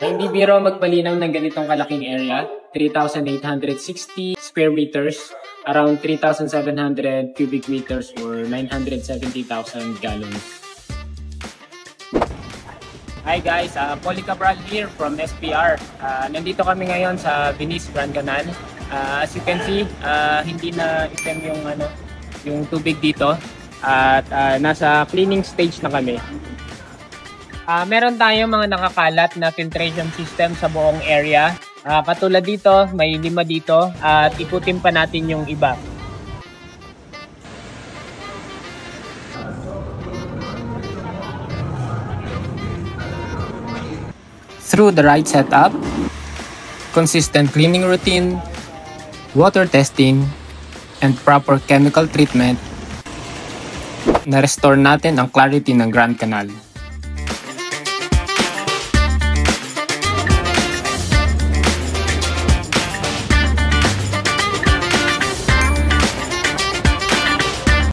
Hindi biro magpalinaw ng ganitong kalaking area, 3,860 square meters, around 3,700 cubic meters or 970,000 gallons. Hi guys, Polly Cabral here from SPR. Nandito kami ngayon sa Venice Grand Canal. As you can see, hindi na item yung tubig dito at nasa cleaning stage na kami. Meron tayong mga nakakalat na filtration system sa buong area. Katulad dito, may 5 dito at ikutin pa natin yung iba. Through the right setup, consistent cleaning routine, water testing, and proper chemical treatment, na-restore natin ang clarity ng Grand Canal.